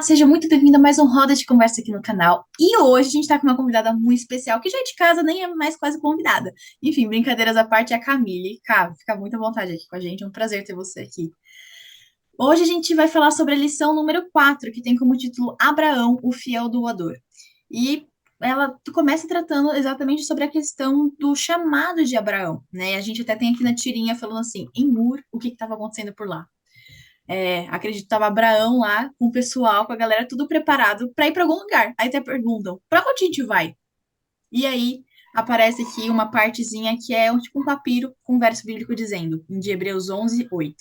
Seja muito bem-vinda a mais um Roda de Conversa aqui no canal. E hoje a gente tá com uma convidada muito especial, que já é de casa, nem é mais quase convidada. Enfim, brincadeiras à parte, é a Camille. Cá, fica muito à vontade aqui com a gente, é um prazer ter você aqui. Hoje a gente vai falar sobre a lição número 4, que tem como título Abraão, o fiel doador. E ela começa tratando exatamente sobre a questão do chamado de Abraão, né? A gente até tem aqui na tirinha falando assim, em Ur, o que estava acontecendo por lá. Acredito que tava Abraão lá com o pessoal, com a galera, tudo preparado para ir para algum lugar. Aí até perguntam: para onde a gente vai? E aí aparece aqui uma partezinha que é tipo um papiro com um verso bíblico dizendo, de Hebreus 11:8.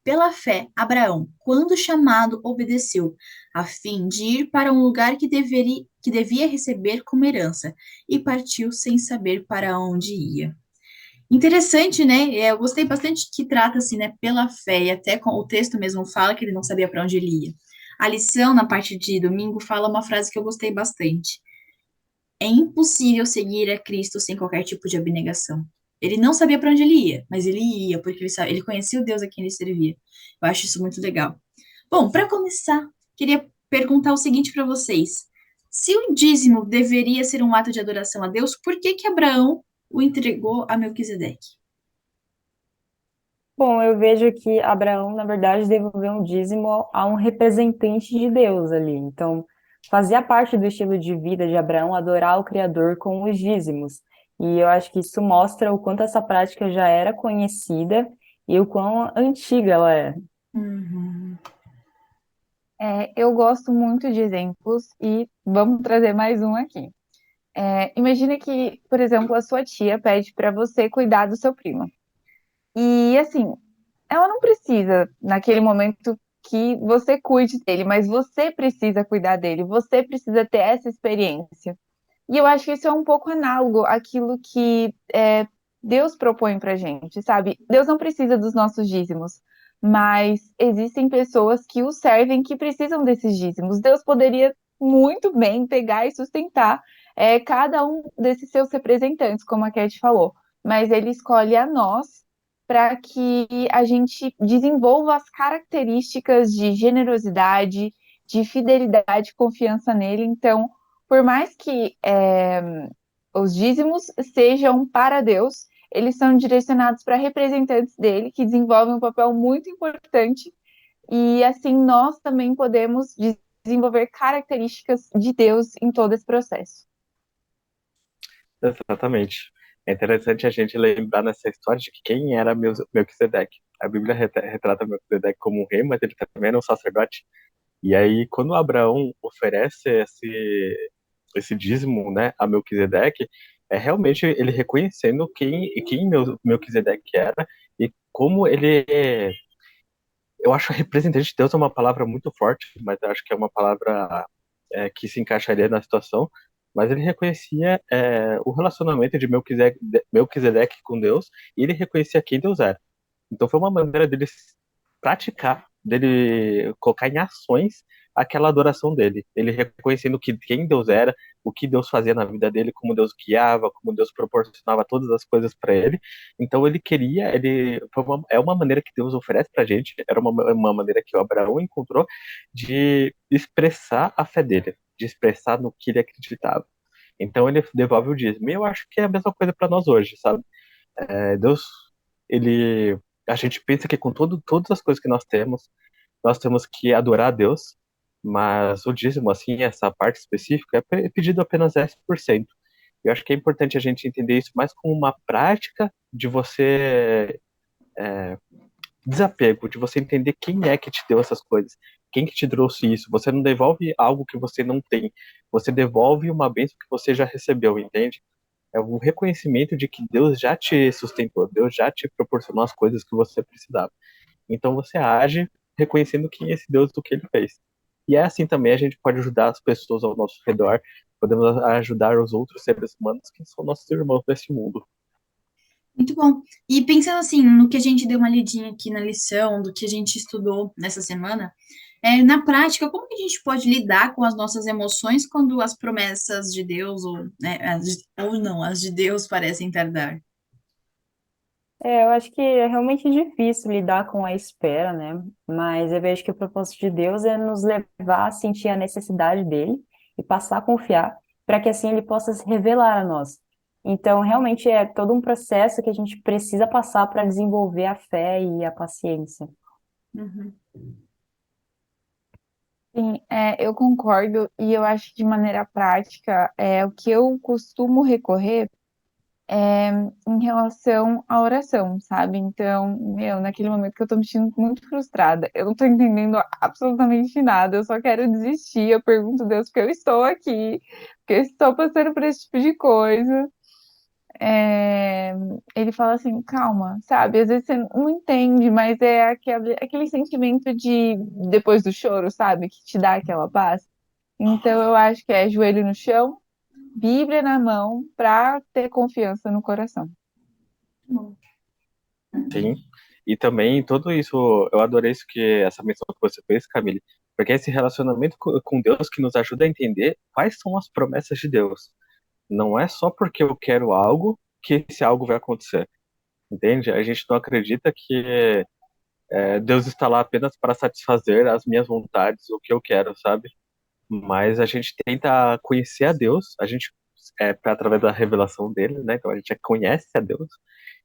Pela fé, Abraão, quando chamado, obedeceu, a fim de ir para um lugar que devia receber como herança, e partiu sem saber para onde ia. Interessante, né? Eu gostei bastante que trata assim, né, pela fé, e até com o texto mesmo fala que ele não sabia para onde ele ia. A lição, na parte de domingo, fala uma frase que eu gostei bastante. É impossível seguir a Cristo sem qualquer tipo de abnegação. Ele não sabia para onde ele ia, mas ele ia, porque ele conhecia o Deus a quem ele servia. Eu acho isso muito legal. Bom, para começar, queria perguntar o seguinte para vocês. Se o dízimo deveria ser um ato de adoração a Deus, por que que Abraão o entregou a Melquisedeque? Bom, eu vejo que Abraão, na verdade, devolveu um dízimo a um representante de Deus ali. Então, fazia parte do estilo de vida de Abraão adorar o Criador com os dízimos. E eu acho que isso mostra o quanto essa prática já era conhecida e o quão antiga ela é. Uhum. Eu gosto muito de exemplos e vamos trazer mais um aqui. Imagina que, por exemplo, a sua tia pede para você cuidar do seu primo. E assim, ela não precisa, naquele momento, que você cuide dele, mas você precisa cuidar dele, você precisa ter essa experiência. E eu acho que isso é um pouco análogo àquilo que Deus propõe pra gente, sabe? Deus não precisa dos nossos dízimos, mas existem pessoas que o servem que precisam desses dízimos. Deus poderia muito bem pegar e sustentar cada um desses seus representantes, como a Cat falou, mas ele escolhe a nós para que a gente desenvolva as características de generosidade, de fidelidade e confiança nele. Então, por mais que os dízimos sejam para Deus, eles são direcionados para representantes dele, que desenvolvem um papel muito importante, e assim nós também podemos desenvolver características de Deus em todo esse processo. Exatamente. É interessante a gente lembrar nessa história de que quem era Melquisedeque. A Bíblia retrata Melquisedeque como um rei, mas ele também era um sacerdote. E aí, quando Abraão oferece esse dízimo, né, a Melquisedeque, é realmente ele reconhecendo quem Melquisedeque era e como ele eu acho representante de Deus é uma palavra muito forte, mas eu acho que é uma palavra que se encaixaria na situação. Mas ele reconhecia o relacionamento de Melquisedeque com Deus e ele reconhecia quem Deus era. Então foi uma maneira dele praticar, dele colocar em ações aquela adoração dele. Ele reconhecendo quem Deus era, o que Deus fazia na vida dele, como Deus guiava, como Deus proporcionava todas as coisas para ele. Então ele queria, é uma maneira que Deus oferece para a gente, era uma maneira que o Abraão encontrou de expressar a fé dele, de expressar no que ele acreditava. Então ele devolve o dízimo. E eu acho que é a mesma coisa para nós hoje, sabe? Deus, ele, a gente pensa que com todas as coisas que nós temos que adorar a Deus, mas o dízimo, assim, essa parte específica, é pedido apenas 10%. Eu acho que é importante a gente entender isso mais como uma prática de você desapego, de você entender quem é que te deu essas coisas, quem que te trouxe isso. Você não devolve algo que você não tem, você devolve uma bênção que você já recebeu, entende? É um reconhecimento de que Deus já te sustentou, Deus já te proporcionou as coisas que você precisava. Então você age reconhecendo quem é esse Deus do que ele fez. E é assim também a gente pode ajudar as pessoas ao nosso redor, podemos ajudar os outros seres humanos que são nossos irmãos desse mundo. Muito bom. E pensando assim, no que a gente deu uma lidinha aqui na lição, do que a gente estudou nessa semana, na prática, como que a gente pode lidar com as nossas emoções quando as promessas de Deus, ou, né, ou não, as de Deus parecem tardar? Eu acho que é realmente difícil lidar com a espera, né? Mas eu vejo que o propósito de Deus é nos levar a sentir a necessidade dele e passar a confiar, para que assim ele possa se revelar a nós. Então, realmente é todo um processo que a gente precisa passar para desenvolver a fé e a paciência. Uhum. Sim, eu concordo e eu acho que de maneira prática, o que eu costumo recorrer é em relação à oração, sabe? Então, naquele momento que eu tô me sentindo muito frustrada, eu não tô entendendo absolutamente nada, eu só quero desistir, eu pergunto a Deus porque eu estou aqui, porque eu estou passando por esse tipo de coisa. É, ele fala assim, calma, sabe? Às vezes você não entende, mas é aquele sentimento de depois do choro, sabe? Que te dá aquela paz. Então eu acho que é joelho no chão, Bíblia na mão, para ter confiança no coração. Bom. Sim. E também tudo isso, eu adorei isso que essa menção que você fez, Camille, porque é esse relacionamento com Deus que nos ajuda a entender quais são as promessas de Deus. Não é só porque eu quero algo que esse algo vai acontecer, entende? A gente não acredita que Deus está lá apenas para satisfazer as minhas vontades, o que eu quero, sabe? Mas a gente tenta conhecer a Deus, a gente através da revelação dele, né? Então a gente conhece a Deus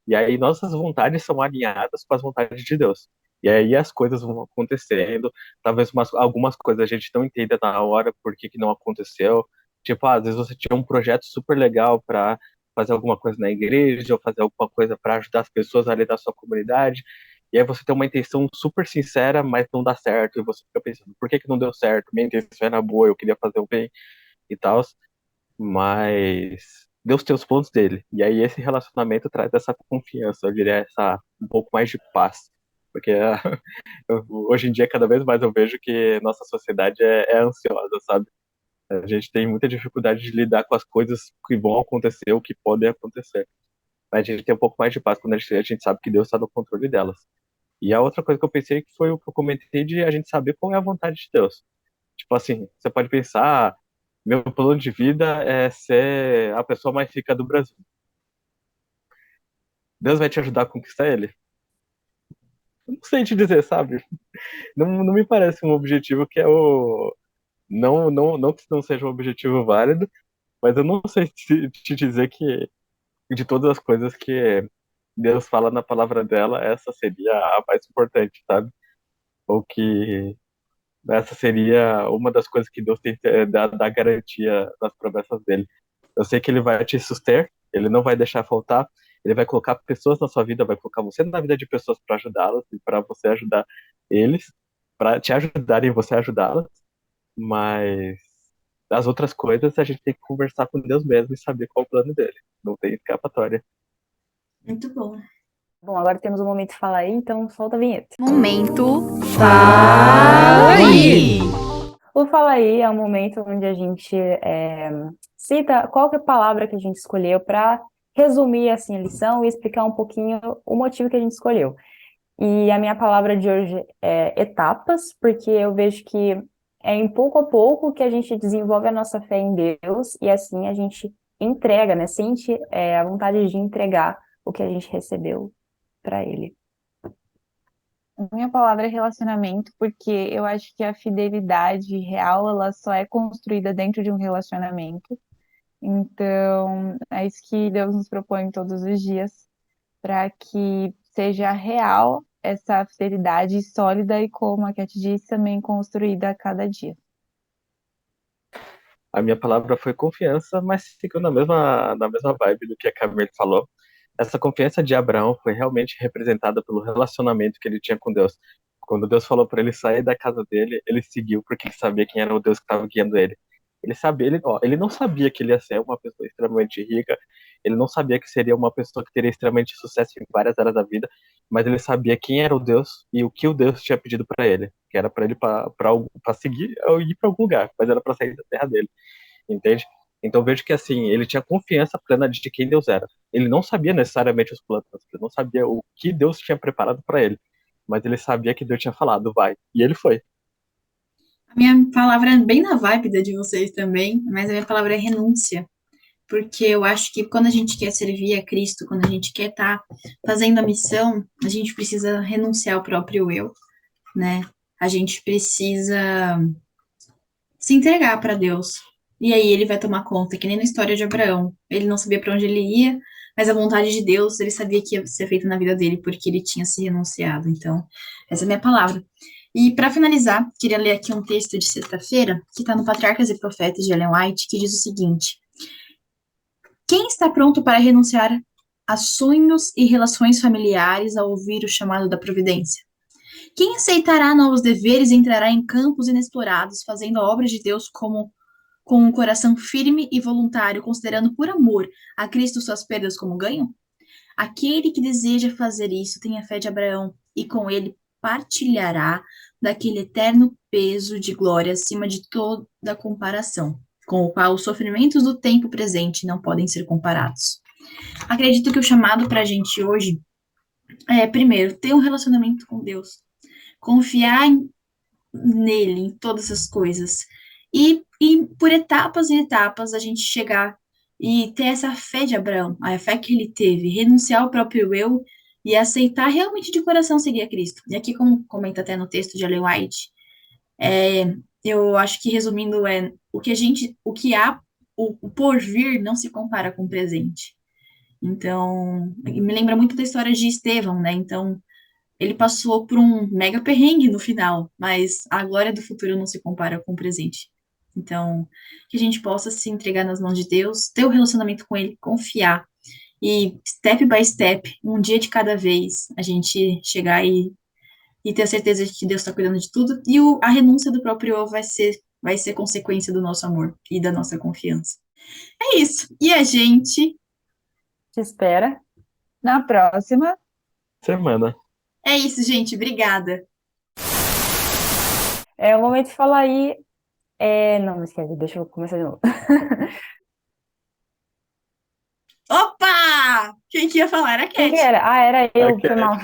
e aí nossas vontades são alinhadas com as vontades de Deus. E aí as coisas vão acontecendo. Talvez algumas coisas a gente não entenda na hora por que que não aconteceu. Tipo, às vezes você tinha um projeto super legal para fazer alguma coisa na igreja ou fazer alguma coisa para ajudar as pessoas ali da sua comunidade. E aí você tem uma intenção super sincera, mas não dá certo. E você fica pensando, por que que não deu certo? Minha intenção era boa, eu queria fazer o bem e tal. Mas Deus tem os pontos dele. E aí esse relacionamento traz essa confiança, eu diria, essa um pouco mais de paz. Porque hoje em dia, cada vez mais eu vejo que nossa sociedade é ansiosa, sabe? A gente tem muita dificuldade de lidar com as coisas que vão acontecer, ou que podem acontecer. Mas a gente tem um pouco mais de paz quando a gente sabe que Deus está no controle delas. E a outra coisa que eu pensei que foi o que eu comentei de a gente saber qual é a vontade de Deus. Tipo assim, você pode pensar, meu plano de vida é ser a pessoa mais rica do Brasil. Deus vai te ajudar a conquistar ele? Eu não sei te dizer, sabe? Não me parece um objetivo que é o. Não que não seja um objetivo válido, mas eu não sei te dizer que de todas as coisas que Deus fala na palavra dela, essa seria a mais importante, sabe? Ou que essa seria uma das coisas que Deus tem que dar garantia nas promessas dele. Eu sei que ele vai te suster, ele não vai deixar faltar, ele vai colocar pessoas na sua vida, vai colocar você na vida de pessoas para ajudá-las e para você ajudar eles, para te ajudarem e você ajudá-las, mas as outras coisas a gente tem que conversar com Deus mesmo e saber qual é o plano dele. Não tem escapatória. Muito bom. Bom, agora temos o momento de falar aí, então solta a vinheta. Momento Fala aí! O Fala Aí é um momento onde a gente cita qual que é a palavra que a gente escolheu para resumir assim, a lição e explicar um pouquinho o motivo que a gente escolheu. E a minha palavra de hoje é etapas, porque eu vejo que é em pouco a pouco que a gente desenvolve a nossa fé em Deus e assim a gente entrega, né? Sente a vontade de entregar o que a gente recebeu para Ele. Minha palavra é relacionamento, porque eu acho que a fidelidade real, ela só é construída dentro de um relacionamento. Então, é isso que Deus nos propõe todos os dias, para que seja real essa fidelidade sólida e, como a Cat disse, também construída a cada dia. A minha palavra foi confiança, mas ficou na mesma vibe do que a Camille falou. Essa confiança de Abraão foi realmente representada pelo relacionamento que ele tinha com Deus. Quando Deus falou para ele sair da casa dele, ele seguiu porque ele sabia quem era o Deus que estava guiando ele. Ele sabia, ele não sabia que ele ia ser uma pessoa extremamente rica, ele não sabia que seria uma pessoa que teria extremamente sucesso em várias áreas da vida, mas ele sabia quem era o Deus e o que o Deus tinha pedido para ele, que era para ele para seguir ou ir para algum lugar, mas era para sair da terra dele, entende? Então vejo que assim, ele tinha confiança plena de quem Deus era. Ele não sabia necessariamente os planos, ele não sabia o que Deus tinha preparado para ele, mas ele sabia que Deus tinha falado, vai, e ele foi. A minha palavra é bem na vibe da de vocês também, mas a minha palavra é renúncia. porque eu acho que quando a gente quer servir a Cristo, quando a gente quer estar fazendo a missão, a gente precisa renunciar ao próprio eu, né? A gente precisa se entregar para Deus. E aí ele vai tomar conta, que nem na história de Abraão. Ele não sabia para onde ele ia, mas a vontade de Deus, ele sabia que ia ser feita na vida dele, porque ele tinha se renunciado. Então, essa é a minha palavra. E para finalizar, queria ler aqui um texto de sexta-feira, que está no Patriarcas e Profetas de Ellen White, que diz o seguinte: quem está pronto para renunciar a sonhos e relações familiares ao ouvir o chamado da providência? Quem aceitará novos deveres e entrará em campos inexplorados, fazendo a obra de Deus com um coração firme e voluntário, considerando por amor a Cristo suas perdas como ganho? Aquele que deseja fazer isso tem a fé de Abraão e com ele partilhará daquele eterno peso de glória acima de toda comparação, com o qual os sofrimentos do tempo presente não podem ser comparados. Acredito que o chamado para a gente hoje é, primeiro, ter um relacionamento com Deus, confiar nele, em todas as coisas. E por etapas e etapas a gente chegar e ter essa fé de Abraão, a fé que ele teve, renunciar ao próprio eu e aceitar realmente de coração seguir a Cristo. E aqui, como comenta até no texto de Ellen White, eu acho que resumindo o que há, o porvir não se compara com o presente. Então, me lembra muito da história de Estevão, né? Então, ele passou por um mega perrengue no final, mas a glória do futuro não se compara com o presente. Então, que a gente possa se entregar nas mãos de Deus, ter um relacionamento com Ele, confiar, e step by step, um dia de cada vez, a gente chegar e ter a certeza de que Deus está cuidando de tudo, e a renúncia do próprio eu vai ser consequência do nosso amor e da nossa confiança. É isso. E a gente. Te espera. Na próxima, Semana. É isso, gente. Obrigada. É o momento de falar aí. Não esquece, deixa eu começar de novo. Opa! Quem que ia falar era a Quem que Cat. era? Ah, era eu, Ok. foi mal.